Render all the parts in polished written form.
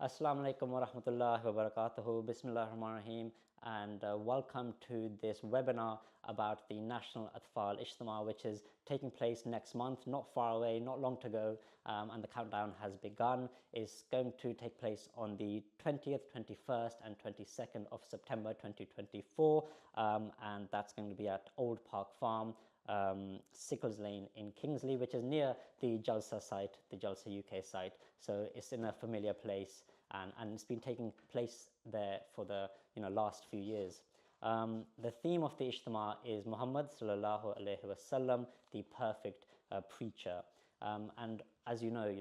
Assalamu alaikum wa rahmatullahi wa barakatuhu. Bismillahir Rahmanir Rahim. And welcome to this webinar about the National Atfalul Ijtema, which is taking place next month, not far away, not long to go, and the countdown has begun. It's going to take place on the 20th, 21st, and 22nd of September 2024, and that's going to be at Old Park Farm, Sickles Lane in Kingsley, which is near the Jalsa site, the Jalsa UK site. So it's in a familiar place, and it's been taking place there for the last few years. The theme of the Ijtema is Muhammad sallallahu alaihi wasallam, the perfect preacher. And as you know,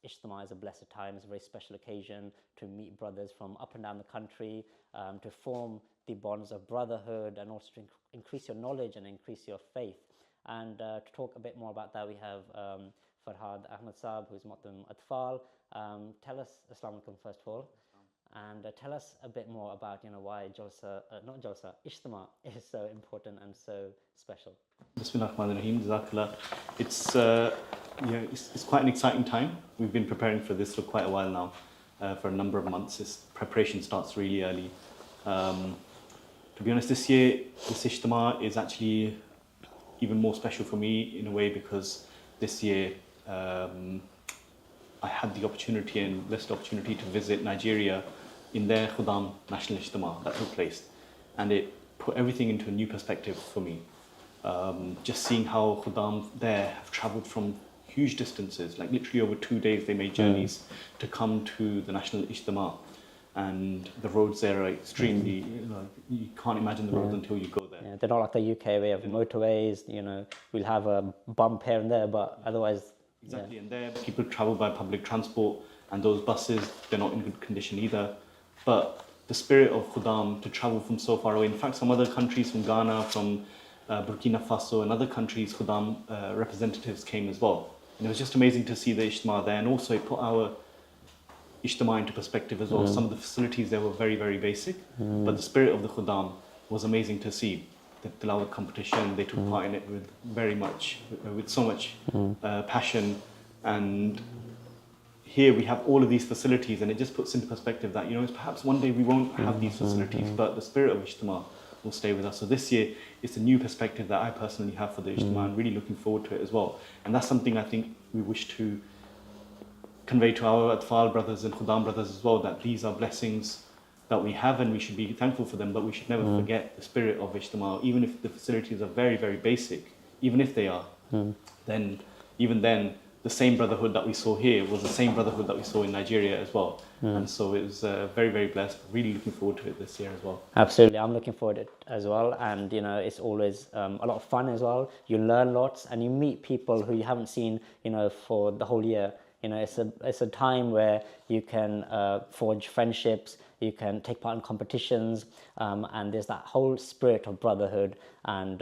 Ijtema is a blessed time. It's a very special occasion to meet brothers from up and down the country, to form the bonds of brotherhood, and also to increase your knowledge and increase your faith. And to talk a bit more about that, we have Farhad Ahmed Saab, who is Mu'tadim Atfal. Tell us, Assalamu alaikum, first of all, and tell us a bit more about why Ijtema is so important and so special. Bismillahirrahmanirrahim. Jazakallah. It's quite an exciting time. We've been preparing for this for quite a while now, for a number of months. Preparation starts really early. To be honest, this year, this Ijtema is actually even more special for me in a way, because this year I had the opportunity and blessed opportunity to visit Nigeria in their Khudam National Ijtema that took place, and it put everything into a new perspective for me. Just seeing how Khudam there have travelled from huge distances, like literally over 2 days they made journeys to come to the National Ijtema, and the roads there are extremely, you can't imagine the roads until you go there. Yeah, they're not like the UK, we have motorways, we'll have a bump here and there, but otherwise... Exactly, and there people travel by public transport, and those buses, they're not in good condition either. But the spirit of Khudam to travel from so far away, in fact some other countries, from Ghana, from Burkina Faso and other countries, Khudam representatives came as well. And it was just amazing to see the Ijtema there, and also it put our Ijtema into perspective as well. Some of the facilities there were very, very basic, but the spirit of the Khudam was amazing to see. The Tilawat competition, they took part in it with so much passion. And here we have all of these facilities, and it just puts into perspective that perhaps one day we won't have these facilities, but the spirit of Ijtema will stay with us. So this year it's a new perspective that I personally have for the Ijtema, and really looking forward to it as well. And that's something I think we wish to convey to our Atfal brothers and Khudam brothers as well, that these are blessings that we have, and we should be thankful for them, but we should never forget the spirit of Ijtema. Even if the facilities are very, very basic, even if they are, then the same brotherhood that we saw here was the same brotherhood that we saw in Nigeria as well. And so it was very, very blessed. Really looking forward to it this year as well. Absolutely, I'm looking forward to it as well. And it's always a lot of fun as well. You learn lots, and you meet people who you haven't seen for the whole year. It's a time where you can forge friendships, you can take part in competitions, and there's that whole spirit of brotherhood and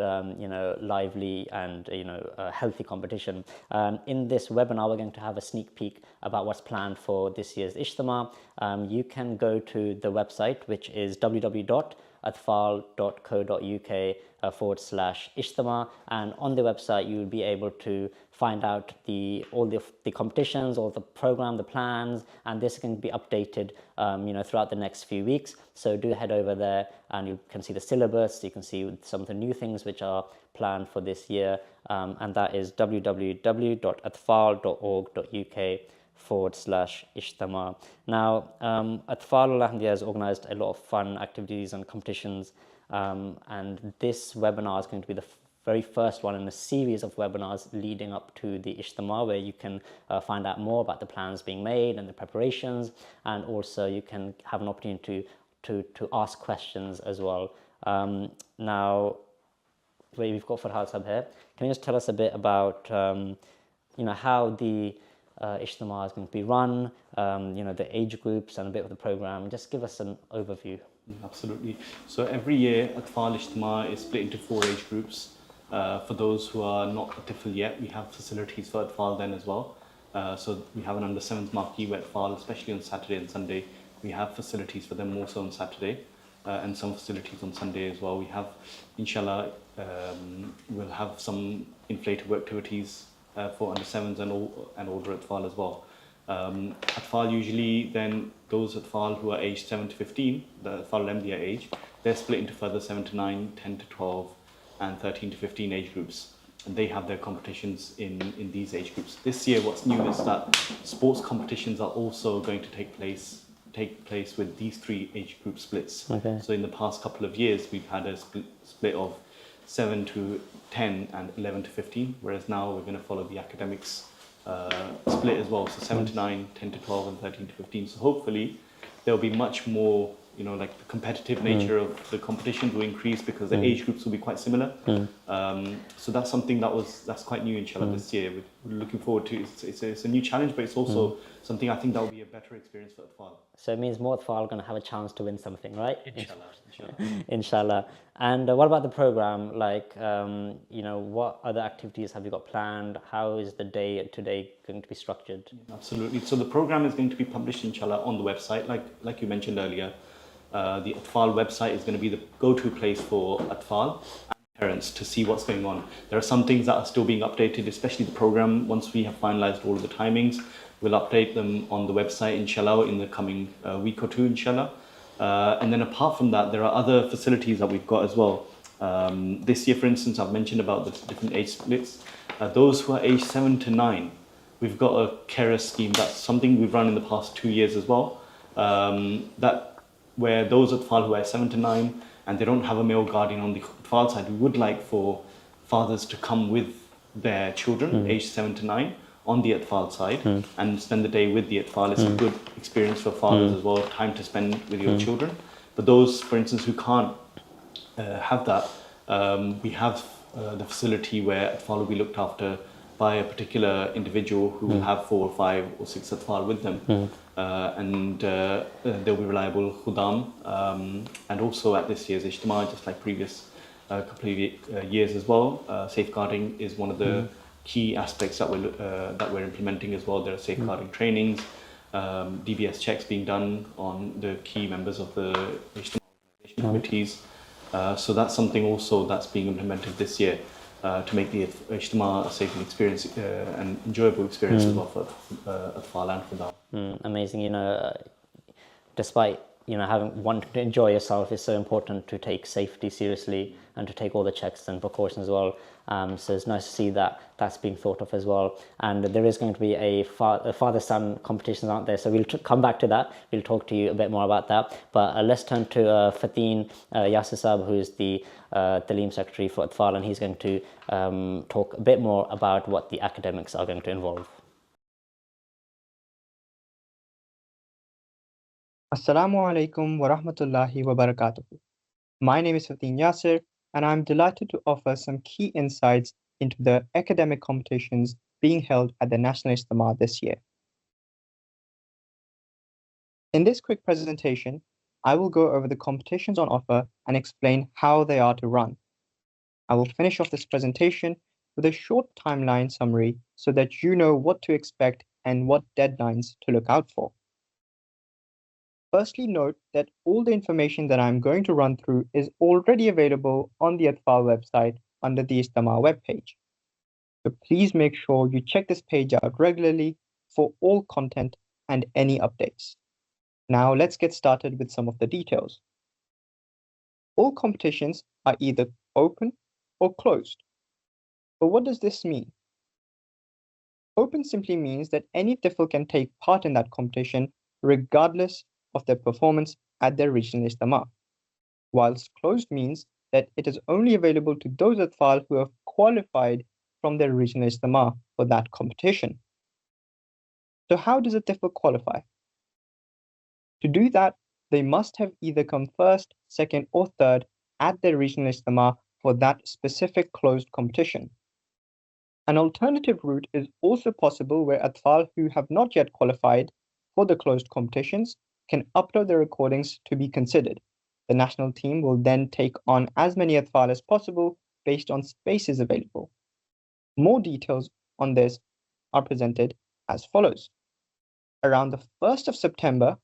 lively and healthy competition. In this webinar, we're going to have a sneak peek about what's planned for this year's Ijtema. You can go to the website, which is www.atfal.co.uk/Ijtema, and on the website you will be able to find out all the competitions, all the program, the plans, and this can be updated throughout the next few weeks. So do head over there, and you can see the syllabus, you can see some of the new things which are planned for this year, and that is www.atfal.org.uk/Ijtema. Now, Atfalul Ahmadiyya has organised a lot of fun activities and competitions, and this webinar is going to be the very first one in a series of webinars leading up to the Ijtema, where you can find out more about the plans being made and the preparations, and also you can have an opportunity to ask questions as well. Now, we've got Farhad Sab here. Can you just tell us a bit about how the Ijtema is going to be run, the age groups and a bit of the program? Just give us an overview. Absolutely. So every year Atfal Ijtema is split into 4 age groups. For those who are not Atfal yet, we have facilities for Atfal then as well. So we have an under 7s marquee Atfal, especially on Saturday and Sunday. We have facilities for them also on Saturday, and some facilities on Sunday as well. We have, inshallah, we'll have some inflatable activities for under 7s and older Atfal as well. Atfal usually then, those Atfal who are aged 7 to 15, the Atfalul Ahmadiyya age, they're split into further 7 to 9, 10 to 12, and 13 to 15 age groups. And they have their competitions in these age groups. This year, what's new is that sports competitions are also going to take place with these three age group splits. Okay. So in the past couple of years, we've had a split of 7 to 10 and 11 to 15, whereas now we're going to follow the academics split as well. So 7 to 9, 10 to 12, and 13 to 15. So hopefully there'll be much more, like the competitive nature of the competition will increase because the age groups will be quite similar. So that's something that's quite new, inshallah, this year. We're looking forward to it. It's a new challenge, but it's also something I think that will be a better experience for Atfal. So it means more Atfal are going to have a chance to win something, right? Inshallah. Inshallah. And what about the program? Like, what other activities have you got planned? How is the day today going to be structured? Absolutely. So the program is going to be published, inshallah, on the website, like you mentioned earlier. The Atfal website is going to be the go-to place for Atfal and parents to see what's going on. There are some things that are still being updated, especially the program. Once we have finalized all of the timings, we'll update them on the website, inshallah, in the coming week or two, inshallah. And then apart from that, there are other facilities that we've got as well. This year, for instance, I've mentioned about the different age splits. Those who are aged 7 to 9, we've got a carer scheme. That's something we've run in the past 2 years as well. Where those Atfal who are 7 to 9 and they don't have a male guardian on the Atfal side, we would like for fathers to come with their children aged 7 to 9 on the Atfal side and spend the day with the Atfal. It's a good experience for fathers as well, time to spend with your children. But those, for instance, who can't have that, we have the facility where Atfal will be looked after by a particular individual who will have 4 or 5 or 6 Atfal with them. And they'll be reliable Khudam. And also at this year's Ijtema, just like previous couple of years as well, safeguarding is one of the key aspects that we're implementing as well. There are safeguarding trainings, DBS checks being done on the key members of the Ijtema committees. So that's something also that's being implemented this year to make the Ijtema a safe experience and enjoyable experience as well for Atfal and Khudam. Amazing. Despite having wanting to enjoy yourself, it's so important to take safety seriously and to take all the checks and precautions as well. So it's nice to see that that's being thought of as well. And there is going to be a father-son competitions, aren't there? So we'll come back to that. We'll talk to you a bit more about that. But let's turn to Fateen Yasir Saab, who is the Talim Secretary for Atfal, and he's going to talk a bit more about what the academics are going to involve. Assalamu alaikum wa rahmatullahi wa barakatuh. My name is Fateen Yasir, and I'm delighted to offer some key insights into the academic competitions being held at the National Ijtema this year. In this quick presentation, I will go over the competitions on offer and explain how they are to run. I will finish off this presentation with a short timeline summary so that you know what to expect and what deadlines to look out for. Firstly, note that all the information that I'm going to run through is already available on the Atfal website under the Ijtema webpage. So please make sure you check this page out regularly for all content and any updates. Now let's get started with some of the details. All competitions are either open or closed. But what does this mean? Open simply means that any Tifl can take part in that competition regardless of their performance at their regional Ijtema, whilst closed means that it is only available to those Atfal who have qualified from their regional Ijtema for that competition. So how does a Tifl qualify? To do that, they must have either come first, second, or third at their regional Ijtema for that specific closed competition. An alternative route is also possible where Atfal who have not yet qualified for the closed competitions can upload their recordings to be considered. The national team will then take on as many Atfal as possible based on spaces available. More details on this are presented as follows. Around the 1st of September,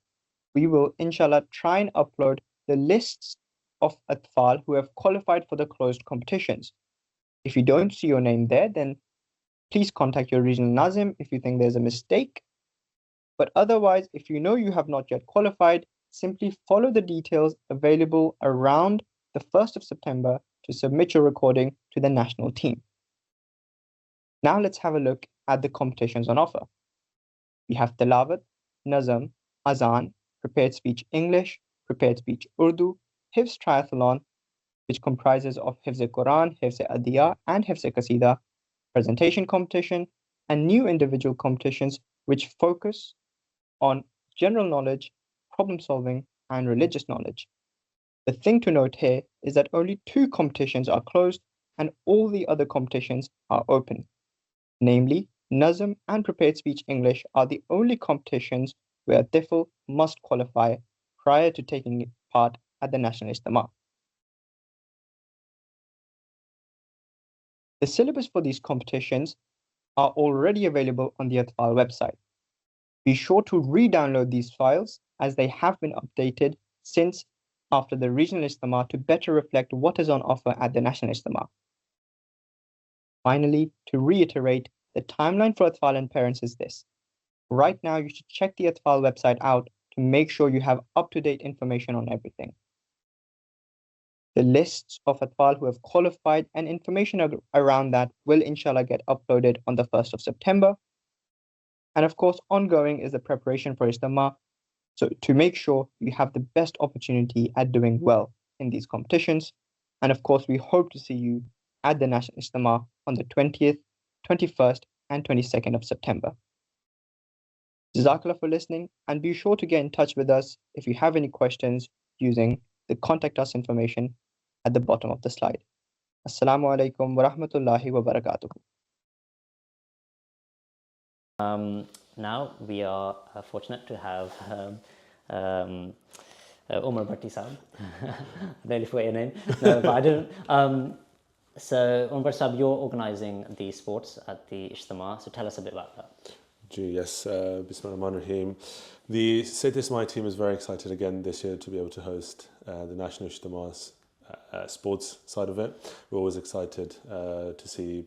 we will inshallah try and upload the lists of Atfal who have qualified for the closed competitions. If you don't see your name there, then please contact your regional Nazim if you think there's a mistake. But otherwise, if you know you have not yet qualified, simply follow the details available around the 1st of September to submit your recording to the national team. Now let's have a look at the competitions on offer. We have Tilawat, Nazm, Azan, Prepared Speech English, Prepared Speech Urdu, Hifz Triathlon, which comprises of Hifz Quran, Hifz Adiya, and Hifz Qasida, presentation competition, and new individual competitions which focus on general knowledge, problem solving, and religious knowledge. The thing to note here is that only 2 competitions are closed and all the other competitions are open. Namely, Nazm and Prepared Speech English are the only competitions where a Tifl must qualify prior to taking part at the National Ijtema. The syllabus for these competitions are already available on the Atfal website. Be sure to re-download these files as they have been updated since after the Regional Ijtema to better reflect what is on offer at the National Ijtema. Finally, to reiterate, the timeline for Atfal and parents is this. Right now, you should check the Atfal website out to make sure you have up-to-date information on everything. The lists of Atfal who have qualified and information around that will inshallah get uploaded on the 1st of September. And of course, ongoing is the preparation for Ijtema, so to make sure you have the best opportunity at doing well in these competitions. And of course, we hope to see you at the National Ijtema on the 20th, 21st, and 22nd of September. Jazakallah for listening, and be sure to get in touch with us if you have any questions using the contact us information at the bottom of the slide. Assalamu alaikum wa rahmatullahi wa barakatuh. Now we are fortunate to have Umar Bhatti Saab. Nearly forgot your name. No, but I didn't. So Umar Saab, you're organising the sports at the Ijtema, so tell us a bit about that. Yes, Bismillahirrahmanirrahim. The State Ijtema team is very excited again this year to be able to host the National Ijtema's sports side of it. We're always excited to see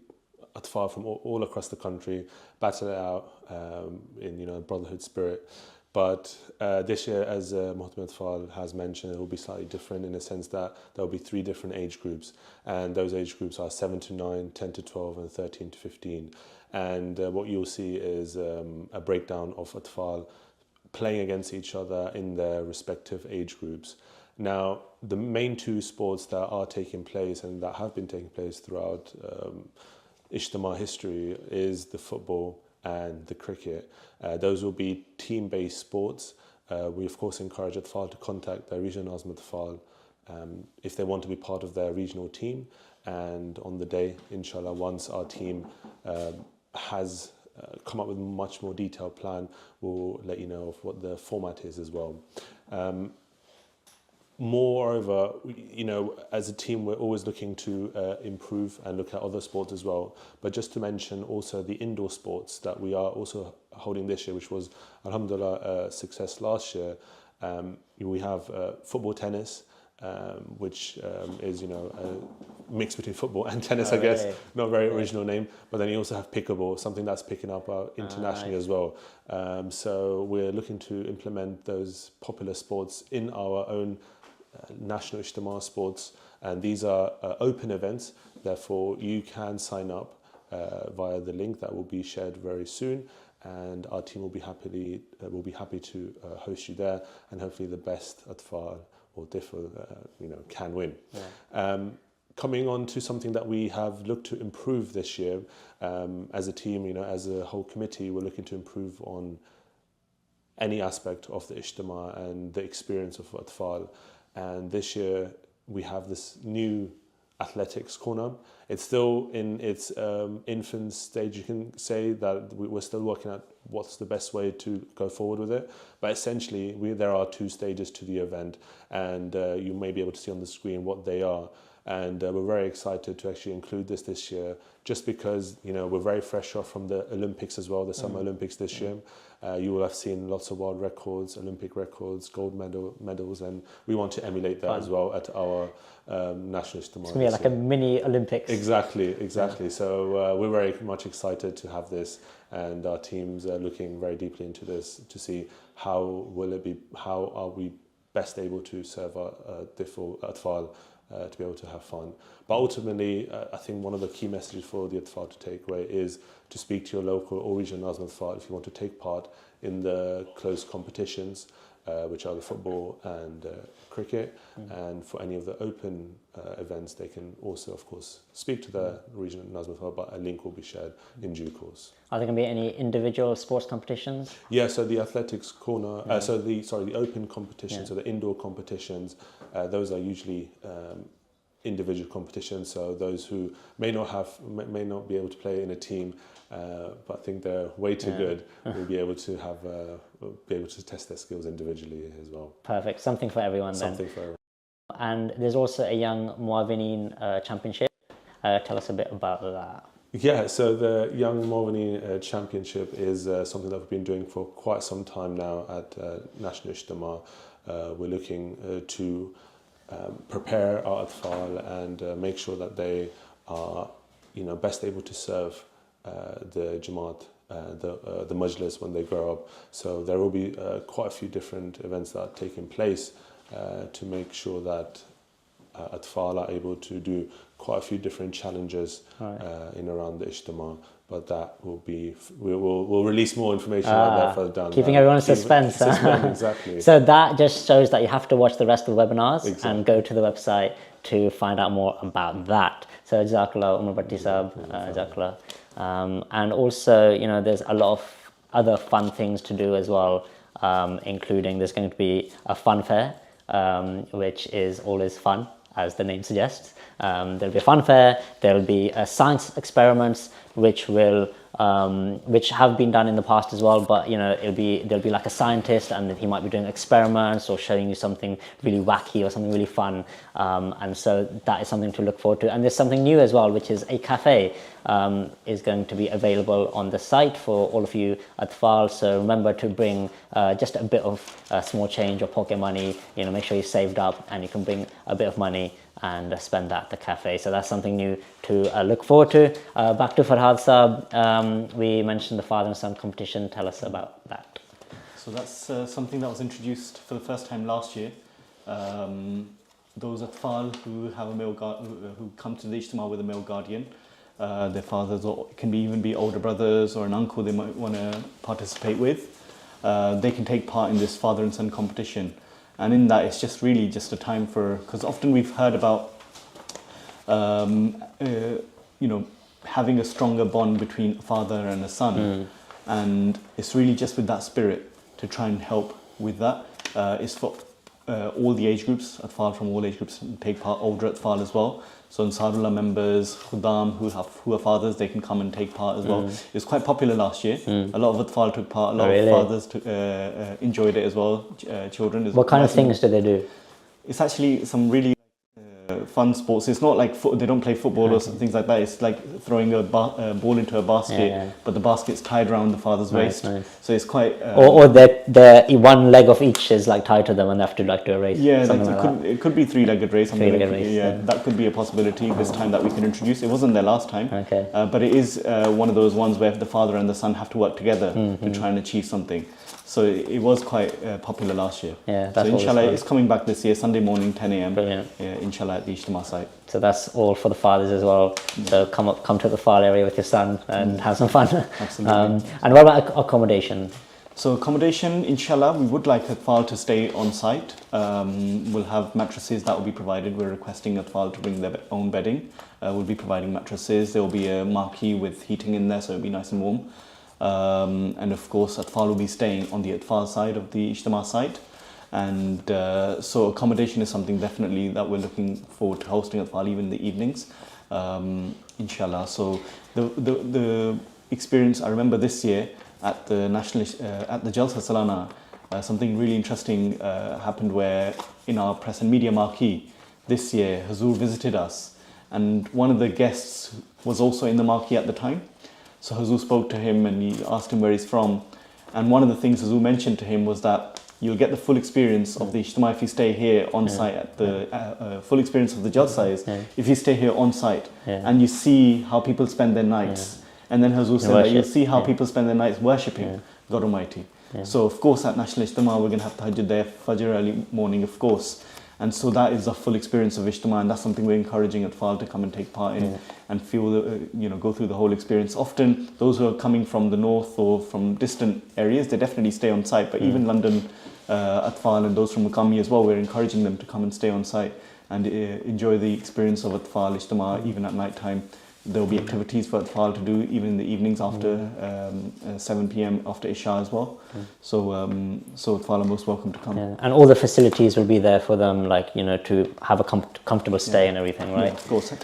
Atfal from all across the country battle it out in brotherhood spirit. But this year, as Muhtamed Atfal has mentioned, it will be slightly different in the sense that there will be 3 different age groups, and those age groups are 7 to 9, 10 to 12, and 13 to 15. And what you'll see is a breakdown of Atfal playing against each other in their respective age groups. Now, the main 2 sports that are taking place and that have been taking place throughout Ijtema history is the football and the cricket. Those will be team-based sports. We of course encourage Atfal to contact their regional Azm Atfal if they want to be part of their regional team, and on the day, inshallah, once our team has come up with a much more detailed plan, we'll let you know of what the format is as well. Moreover, as a team, we're always looking to improve and look at other sports as well. But just to mention also the indoor sports that we are also holding this year, which was, alhamdulillah, a success last year. We have football, tennis, which is, a mix between football and tennis, I guess. Really? Not very original name. But then you also have pickleball, something that's picking up internationally as well. So we're looking to implement those popular sports in our own National Ijtema sports, and these are open events. Therefore, you can sign up via the link that will be shared very soon, and our team will be happy to host you there, and hopefully the best Atfal or Tifl can win. Yeah. Coming on to something that we have looked to improve this year as a team, as a whole committee, we're looking to improve on any aspect of the Ijtema and the experience of Atfal. And this year we have this new athletics corner. It's still in its infant stage. You can say that we're still working out what's the best way to go forward with it. But essentially, there are 2 stages to the event, and you may be able to see on the screen what they are. and we're very excited to actually include this year, just because we're very fresh off from the Olympics as well, the Summer Olympics this year. You will have seen lots of world records, Olympic records, gold medals, and we want to emulate that as well at our National Ijtema. It's going to be like a mini Olympics. Exactly. Yeah. So we're very much excited to have this, and our teams are looking very deeply into this to see how are we best able to serve our Atfal to be able to have fun. But ultimately, I think one of the key messages for the Atfal to take away is to speak to your local or regional Nazm Atfal if you want to take part in the closed competitions, which are the football and cricket. And for any of the open events, they can also, of course, speak to the regional Nazm Atfal, but a link will be shared in due course. Are there going to be any individual sports competitions? Yeah, so the athletics corner, the open competitions, so the indoor competitions, those are usually individual competitions. So those who may not be able to play in a team, but I think they're way too good, will be able to test their skills individually as well. Perfect, something for everyone then. Something for everyone. And there's also a young Muawinin championship. Tell us a bit about that. Yeah, so the Young Muawinin Championship is something that we've been doing for quite some time now at National Ijtema. We're looking to prepare our Atfal and make sure that they are, best able to serve the Jamaat, the Majlis when they grow up. So there will be quite a few different events that are taking place to make sure that Atfal are able to do quite a few different challenges in around the Ijtema, but that will be, we'll release more information about that further down. Keeping everyone in suspense. Exactly. So that just shows that you have to watch the rest of the webinars and go to the website to find out more about that. So Jazakallah, Umar Bhatti Sahab, Jazakallah. And also, there's a lot of other fun things to do as well, including there's going to be a fun fair, which is always fun, as the name suggests. There'll be a fun fair, there'll be science experiments which have been done in the past as well, but there'll be like a scientist and he might be doing experiments or showing you something really wacky or something really fun, and so that is something to look forward to. And there's something new as well, which is a cafe is going to be available on the site for all of you Atfal. So remember to bring just a bit of small change or pocket money, make sure you saved up and you can bring a bit of money and spend that at the cafe. So that's something new to look forward to. Back to Farhad Saab, we mentioned the father and son competition. Tell us about that. So that's something that was introduced for the first time last year. Those Atfal who have who come to the Ijtema with a male guardian, their fathers, or it can even be older brothers or an uncle they might want to participate with, they can take part in this father and son competition. And in that, it's just really just a time for, because often we've heard about, having a stronger bond between a father and a son. And it's really just with that spirit to try and help with that. It's for all the age groups, Atfal from all age groups take part, older Atfal as well. So Ansarullah members, Khuddam who are fathers, they can come and take part as well. It was quite popular last year. A lot of Atfal took part, a lot of fathers enjoyed it as well, children. What kind of things do they do? It's actually some really fun sports. It's not like they don't play football or things like that. It's like throwing a ball into a basket, but the basket's tied around the father's waist. So it's quite... or the one leg of each is like tied to them and they have to do a race. Yeah, it could be three-legged race. That could be a possibility this time that we can introduce. It wasn't there last time, but it is one of those ones where the father and the son have to work together to try and achieve something. So it was quite popular last year. Yeah, that's so inshallah, it's coming back this year, Sunday morning, 10 a.m. Brilliant. Inshallah, at the Ijtema site. So that's all for the fathers as well. So come to the Atfal area with your son and have some fun. Absolutely. And what about accommodation? So accommodation, inshallah, we would like Atfal to stay on site. We'll have mattresses that will be provided. We're requesting Atfal to bring their own bedding. We'll be providing mattresses. There will be a marquee with heating in there, so it'll be nice and warm. And of course, Atfal will be staying on the Atfal side of the Ijtema site. And so accommodation is something definitely that we're looking forward to hosting Atfal even in the evenings, inshallah. So the experience, I remember this year at the at the Jalsa Salana, something really interesting happened where in our press and media marquee, this year, Hazur visited us, and one of the guests was also in the marquee at the time. So Hazur spoke to him and he asked him where he's from. And one of the things Hazur mentioned to him was that you'll get the full experience of the Ijtema if you stay here on site at the full experience of the Jalsa is if you stay here on site and you see how people spend their nights. And then Hazur said that you'll see how people spend their nights worshipping God Almighty. So of course at National Ijtema we're going to have Tahajjud there, Fajr early morning of course. And so that is a full experience of Ijtema, and that's something we're encouraging Atfal to come and take part in and feel, go through the whole experience. Often those who are coming from the north or from distant areas, they definitely stay on site, but even London Atfal and those from Mukami as well, we're encouraging them to come and stay on site and enjoy the experience of Atfal Ijtema even at night time. There will be activities for Atfal to do even in the evenings after 7 p.m. after Isha as well. So Atfal are most welcome to come. And all the facilities will be there for them, like, to have a comfortable stay and everything, right? Yeah, of course.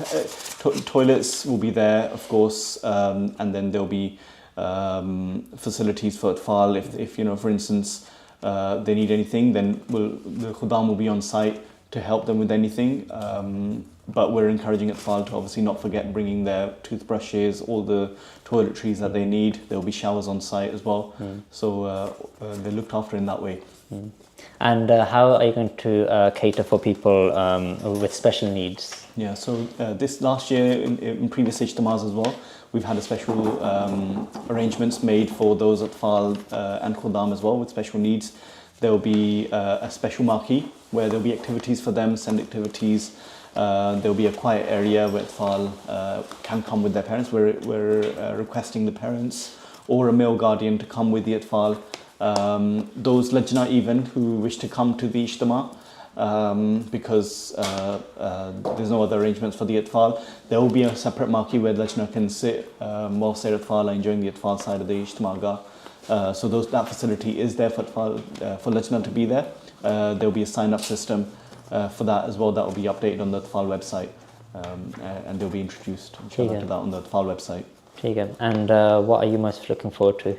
Toilets will be there, of course, and then there'll be facilities for Atfal. If for instance, they need anything, then the Khuddam will be on site to help them with anything. But we're encouraging Atfal to obviously not forget bringing their toothbrushes, all the toiletries that they need. There'll be showers on site as well. So they're looked after in that way. And how are you going to cater for people with special needs? Yeah, so this last year, in previous Ijtemas as well, we've had a special arrangements made for those Atfal and Khuddam as well with special needs. There will be a special marquee where there'll be activities for them, send activities. There'll be a quiet area where Atfal can come with their parents. We're requesting the parents or a male guardian to come with the Atfal. Those Lajna even who wish to come to the Ijtema, because there's no other arrangements for the Atfal, there will be a separate marquee where Lajna can sit whilst their Atfal are enjoying the Atfal side of the Ijtema Gah. So that facility is there for Atfal, for Lajna to be there. There will be a sign-up system for that as well. That will be updated on the Atfal website, and they'll be introduced inshallah to that on the Atfal website. And what are you most looking forward to?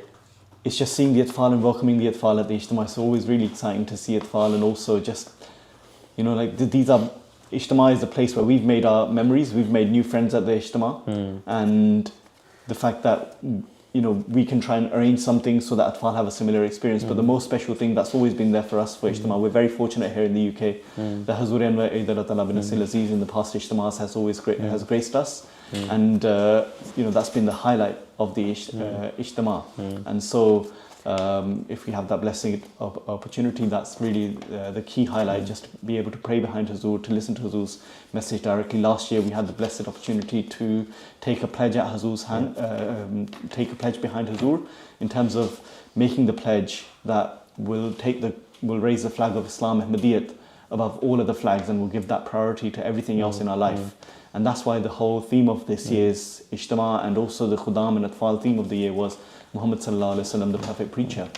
It's just seeing the Atfal and welcoming the Atfal at the Ijtema. It's always really exciting to see Atfal, and also just, these are, Ijtema is a place where we've made our memories, we've made new friends at the Ijtema, and the fact that, we can try and arrange something so that Atfal have a similar experience. But the most special thing that's always been there for us for Ijtema, we're very fortunate here in the UK. The Hazur Anwar Aidarullah bin Asil Aziz in the past Ijtemas has always has graced us, and that's been the highlight of the Ijtema. And so if we have that blessing of opportunity, that's really the key highlight, just to be able to pray behind Hazur, to listen to Hazur's message directly. Last year we had the blessed opportunity to take a pledge at Hazur's hand, take a pledge behind Hazur in terms of making the pledge that will raise the flag of Islam Ahmadiyyat above all other flags, and will give that priority to everything else in our life. And that's why the whole theme of this year's Ijtema, and also the Khuddam and Atfal theme of the year, was Muhammad sallallahu alaihi wasallam, the perfect preacher.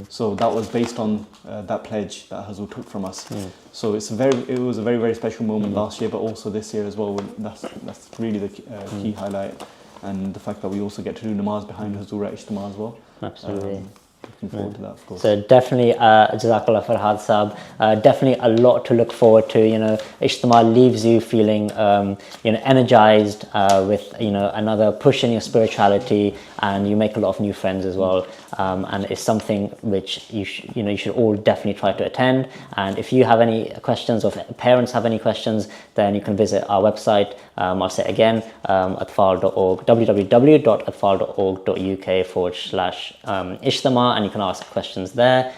So that was based on that pledge that Hazur took from us. So it was a very, very special moment last year, but also this year as well. That's really the key highlight, and the fact that we also get to do namaz behind Hazur at Ijtema as well. Absolutely. Looking forward to that, of course. So definitely, Jazakallah Farhad Saab, definitely a lot to look forward to. Ijtema leaves you feeling, energized with, another push in your spirituality, and you make a lot of new friends as well. And it's something which you should all definitely try to attend. And if you have any questions, or if parents have any questions, then you can visit our website. I'll say it again, atfal.org, www.atfal.org.uk/Ijtema, and you can ask questions there.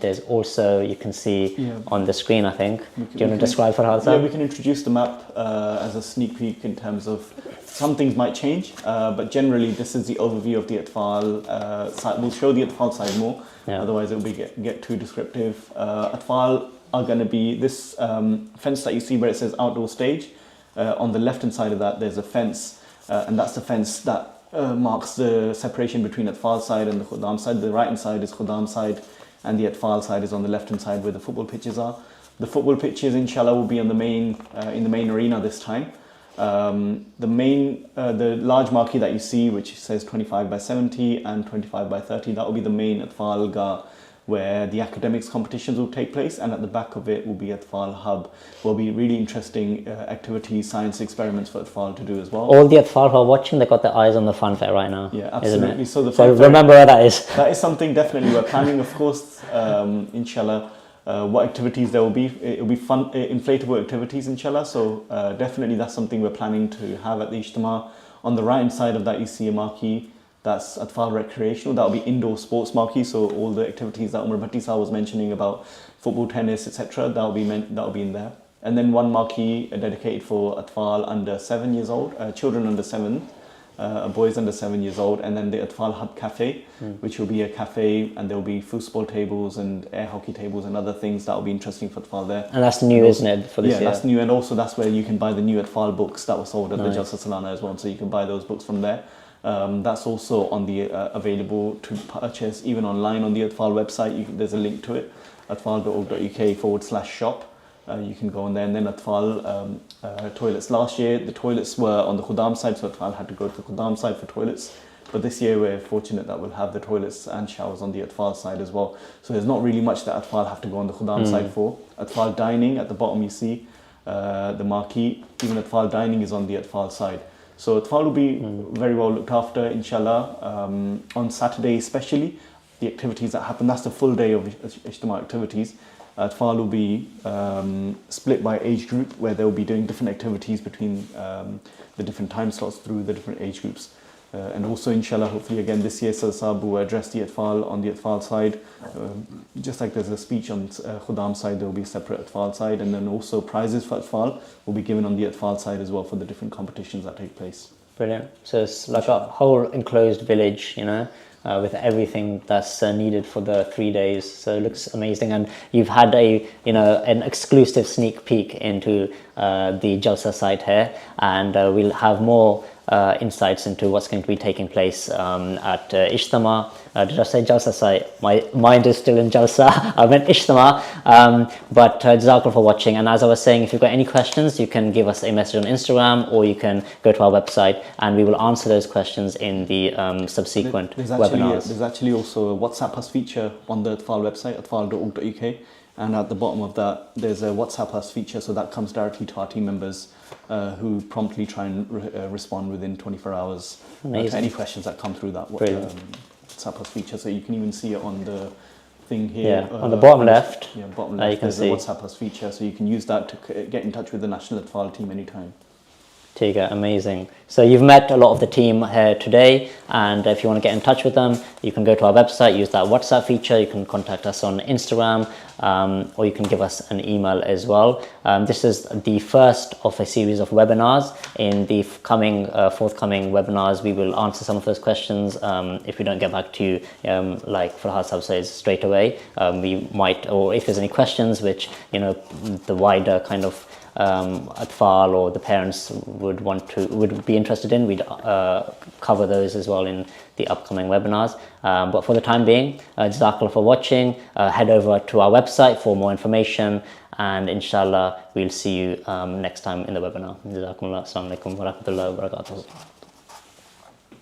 There's also, you can see on the screen, I think. Do you want to describe Farhad Saab? Yeah, we can introduce the map as a sneak peek in terms of some things might change, but generally this is the overview of the Atfal side. We'll show the Atfal side more, otherwise it will get too descriptive. Atfal are going to be this fence that you see where it says outdoor stage. On the left hand side of that there's a fence, and that's the fence that marks the separation between Atfal side and the Khuddam side. The right hand side is Khuddam side, and the Atfal side is on the left hand side where the football pitches are. The football pitches inshallah will be on the main in the main arena this time. The large marquee that you see, which says 25 by 70 and 25 by 30, that will be the main Atfal Gah where the academics competitions will take place, and at the back of it will be Atfal Hub. Will be really interesting activities, science experiments for Atfal to do as well. All the Atfal who are watching, they got their eyes on the fun fair right now. Yeah, absolutely. Isn't it? So remember where that is. That is something definitely we're planning, of course, inshallah. What activities there will be? It will be fun, inflatable activities, inshallah. So definitely that's something we're planning to have at the Ijtema. On the right hand side of that, you see a marquee. That's Atfal Recreational. That will be indoor sports marquee. So all the activities that Umar Bhatti Sahab was mentioning about football, tennis, etc. That will be in there. And then one marquee dedicated for Atfal under 7 years old, children under 7. Boys under 7 years old, and then the Atfal Hub Cafe, which will be a cafe, and there will be foosball tables and air hockey tables and other things that will be interesting for Atfal there. And that's new, isn't it, for this year? Yeah, that's new, and also that's where you can buy the new Atfal books that were sold at the Jalsa Salana as well, so you can buy those books from there. That's also on the available to purchase even online on the Atfal website. There's a link to it, atfal.org.uk/shop. You can go on there. And then Atfal toilets. Last year the toilets were on the Khudam side, so Atfal had to go to the Khudam side for toilets. But this year we're fortunate that we'll have the toilets and showers on the Atfal side as well. So there's not really much that Atfal have to go on the Khudam side for. Atfal dining, at the bottom you see the marquee. Even Atfal dining is on the Atfal side. So Atfal will be very well looked after, inshallah. On Saturday especially, the activities that happen, that's the full day of Ijtema activities. Atfal will be split by age group, where they'll be doing different activities between the different time slots through the different age groups. And also, inshallah, hopefully again this year, Sir Saab will address the Atfal on the Atfal side. Just like there's a speech on Khudam side, there will be a separate Atfal side. And then also prizes for Atfal will be given on the Atfal side as well for the different competitions that take place. Brilliant. So it's like a whole enclosed village, you know, with everything that's needed for the 3 days. So it looks amazing. And you've had an exclusive sneak peek into the Jalsa site here, and we'll have more insights into what's going to be taking place at Ijtema. Did I say Jalsa site? My mind is still in Jalsa. I meant Ijtema. But Jazakallah for watching. And as I was saying, if you've got any questions, you can give us a message on Instagram, or you can go to our website, and we will answer those questions in the subsequent webinars. There's actually also a WhatsApp us feature on the Atfal website, atfal.org.uk. And at the bottom of that, there's a WhatsApp us feature, so that comes directly to our team members who promptly try and respond within 24 hours to any questions that come through that WhatsApp us feature. So you can even see it on the thing here. Yeah, on the bottom left. Yeah, bottom left, you can there's a WhatsApp us feature, so you can use that to get in touch with the National Atfal team anytime. Tiga, amazing. So you've met a lot of the team here today, and if you want to get in touch with them, you can go to our website, use that WhatsApp feature, you can contact us on Instagram, or you can give us an email as well. This is the first of a series of webinars. In the forthcoming webinars, we will answer some of those questions. If we don't get back to you, like Farhad Sahab says, straight away, we might, or if there's any questions which, the wider kind of Atfal or the parents would be interested in, we'd cover those as well in the upcoming webinars. But for the time being, Jazakallah for watching. Head over to our website for more information, and inshallah we'll see you next time in the webinar. Jazakumullah. Assalamu alaikum wa rahmatullahi wa barakatuh.